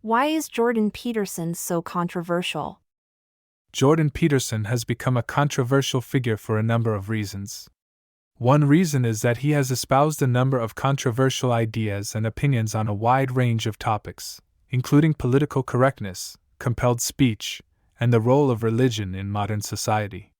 Why is Jordan Peterson so controversial? Jordan Peterson has become a controversial figure for a number of reasons. One reason is that he has espoused a number of controversial ideas and opinions on a wide range of topics, including political correctness, compelled speech, and the role of religion in modern society.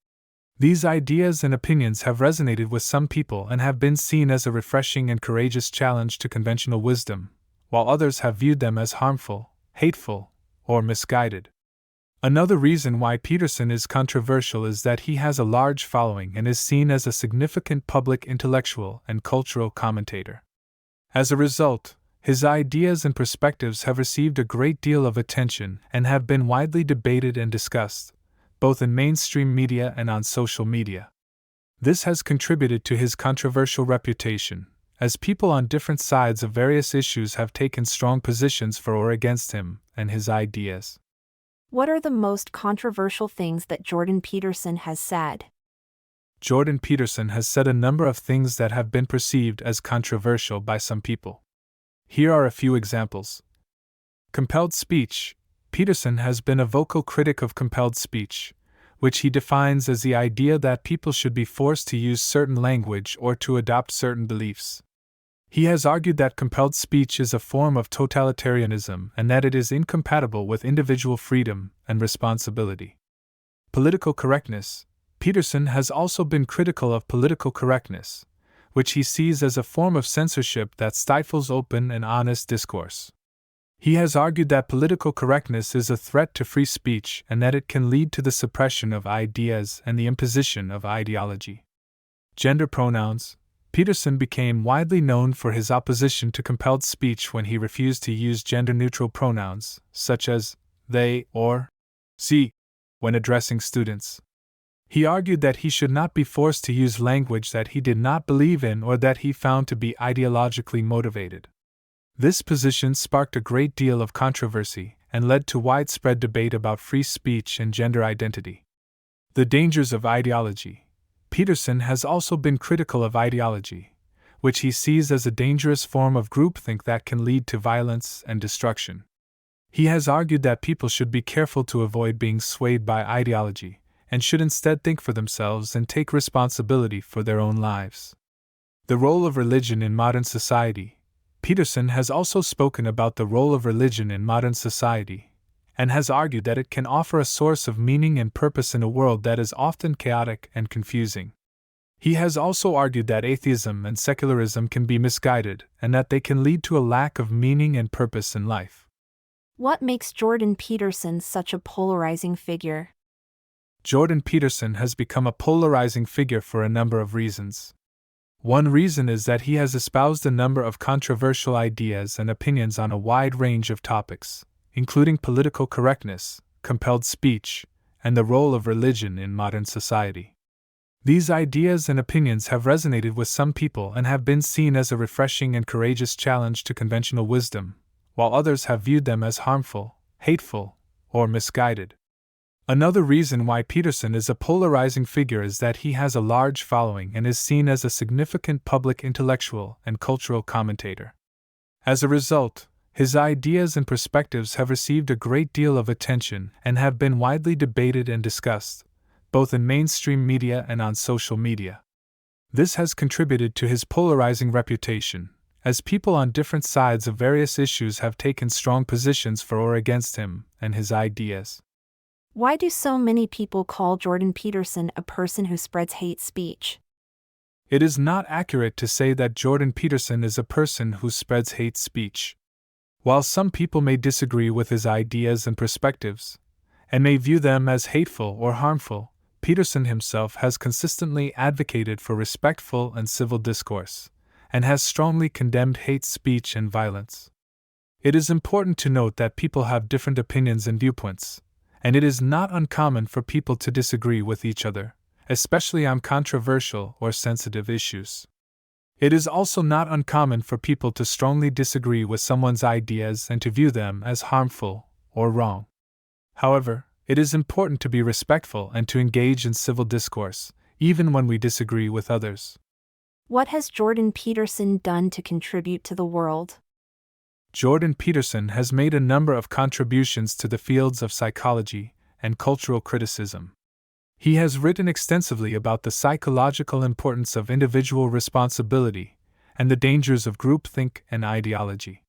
These ideas and opinions have resonated with some people and have been seen as a refreshing and courageous challenge to conventional wisdom, while others have viewed them as harmful, hateful, or misguided. Another reason why Peterson is controversial is that he has a large following and is seen as a significant public intellectual and cultural commentator. As a result, his ideas and perspectives have received a great deal of attention and have been widely debated and discussed, both in mainstream media and on social media. This has contributed to his controversial reputation, as people on different sides of various issues have taken strong positions for or against him and his ideas. What are the most controversial things that Jordan Peterson has said? Jordan Peterson has said a number of things that have been perceived as controversial by some people. Here are a few examples. Compelled speech. Peterson has been a vocal critic of compelled speech, which he defines as the idea that people should be forced to use certain language or to adopt certain beliefs. He has argued that compelled speech is a form of totalitarianism and that it is incompatible with individual freedom and responsibility. Political correctness. Peterson has also been critical of political correctness, which he sees as a form of censorship that stifles open and honest discourse. He has argued that political correctness is a threat to free speech and that it can lead to the suppression of ideas and the imposition of ideology. Gender pronouns. Peterson became widely known for his opposition to compelled speech when he refused to use gender-neutral pronouns, such as they or she, when addressing students. He argued that he should not be forced to use language that he did not believe in or that he found to be ideologically motivated. This position sparked a great deal of controversy and led to widespread debate about free speech and gender identity. The dangers of ideology. Peterson has also been critical of ideology, which he sees as a dangerous form of groupthink that can lead to violence and destruction. He has argued that people should be careful to avoid being swayed by ideology, and should instead think for themselves and take responsibility for their own lives. The role of religion in modern society. Peterson has also spoken about the role of religion in modern society, and has argued that it can offer a source of meaning and purpose in a world that is often chaotic and confusing. He has also argued that atheism and secularism can be misguided and that they can lead to a lack of meaning and purpose in life. What makes Jordan Peterson such a polarizing figure? Jordan Peterson has become a polarizing figure for a number of reasons. One reason is that he has espoused a number of controversial ideas and opinions on a wide range of topics, including political correctness, compelled speech, and the role of religion in modern society. These ideas and opinions have resonated with some people and have been seen as a refreshing and courageous challenge to conventional wisdom, while others have viewed them as harmful, hateful, or misguided. Another reason why Peterson is a polarizing figure is that he has a large following and is seen as a significant public intellectual and cultural commentator. As a result, his ideas and perspectives have received a great deal of attention and have been widely debated and discussed, both in mainstream media and on social media. This has contributed to his polarizing reputation, as people on different sides of various issues have taken strong positions for or against him and his ideas. Why do so many people call Jordan Peterson a person who spreads hate speech? It is not accurate to say that Jordan Peterson is a person who spreads hate speech. While some people may disagree with his ideas and perspectives, and may view them as hateful or harmful, Peterson himself has consistently advocated for respectful and civil discourse, and has strongly condemned hate speech and violence. It is important to note that people have different opinions and viewpoints, and it is not uncommon for people to disagree with each other, especially on controversial or sensitive issues. It is also not uncommon for people to strongly disagree with someone's ideas and to view them as harmful or wrong. However, it is important to be respectful and to engage in civil discourse, even when we disagree with others. What has Jordan Peterson done to contribute to the world? Jordan Peterson has made a number of contributions to the fields of psychology and cultural criticism. He has written extensively about the psychological importance of individual responsibility and the dangers of groupthink and ideology.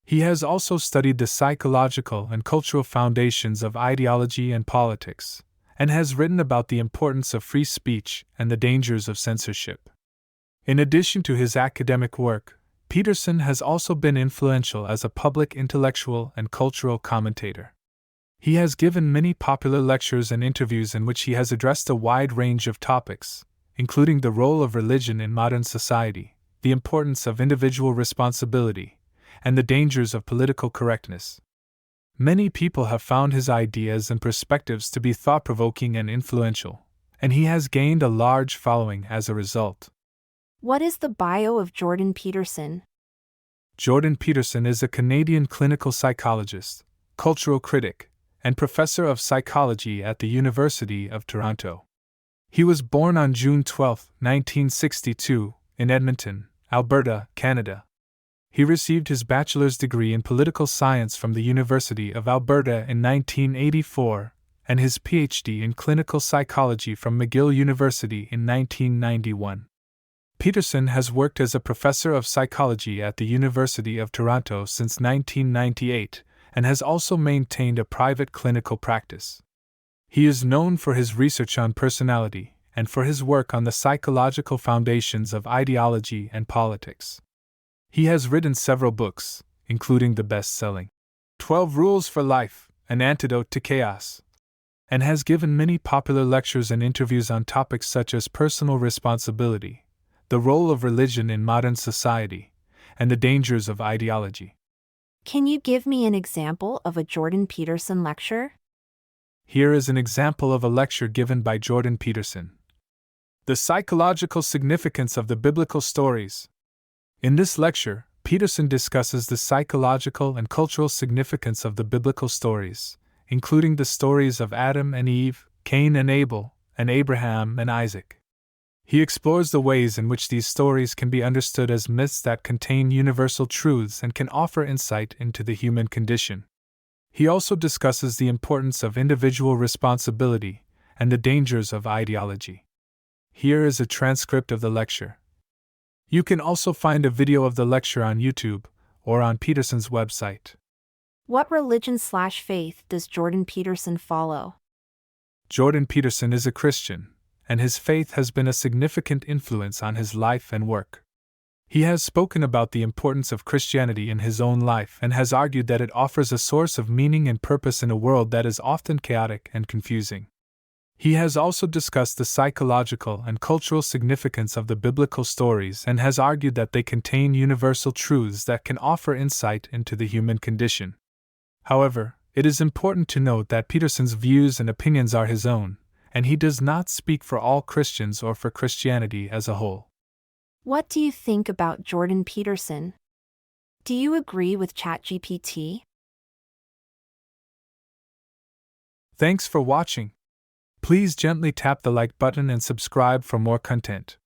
He has also studied the psychological and cultural foundations of ideology and politics, and has written about the importance of free speech and the dangers of censorship. In addition to his academic work, Peterson has also been influential as a public intellectual and cultural commentator. He has given many popular lectures and interviews in which he has addressed a wide range of topics, including the role of religion in modern society, the importance of individual responsibility, and the dangers of political correctness. Many people have found his ideas and perspectives to be thought-provoking and influential, and he has gained a large following as a result. What is the bio of Jordan Peterson? Jordan Peterson is a Canadian clinical psychologist, cultural critic, and professor of psychology at the University of Toronto. He was born on June 12, 1962, in Edmonton, Alberta, Canada. He received his bachelor's degree in political science from the University of Alberta in 1984 and his PhD in clinical psychology from McGill University in 1991. Peterson has worked as a professor of psychology at the University of Toronto since 1998 and has also maintained a private clinical practice. He is known for his research on personality and for his work on the psychological foundations of ideology and politics. He has written several books, including the best-selling 12 Rules for Life, An Antidote to Chaos, and has given many popular lectures and interviews on topics such as personal responsibility, the role of religion in modern society, and the dangers of ideology. Can you give me an example of a Jordan Peterson lecture? Here is an example of a lecture given by Jordan Peterson. The Psychological Significance of the Biblical Stories. In this lecture, Peterson discusses the psychological and cultural significance of the biblical stories, including the stories of Adam and Eve, Cain and Abel, and Abraham and Isaac. He explores the ways in which these stories can be understood as myths that contain universal truths and can offer insight into the human condition. He also discusses the importance of individual responsibility and the dangers of ideology. Here is a transcript of the lecture. You can also find a video of the lecture on YouTube or on Peterson's website. What religion/faith does Jordan Peterson follow? Jordan Peterson is a Christian, and his faith has been a significant influence on his life and work. He has spoken about the importance of Christianity in his own life and has argued that it offers a source of meaning and purpose in a world that is often chaotic and confusing. He has also discussed the psychological and cultural significance of the biblical stories and has argued that they contain universal truths that can offer insight into the human condition. However, it is important to note that Peterson's views and opinions are his own, and he does not speak for all Christians or for Christianity as a whole. What do you think about Jordan Peterson? Do you agree with ChatGPT? Thanks for watching. Please gently tap the like button and subscribe for more content.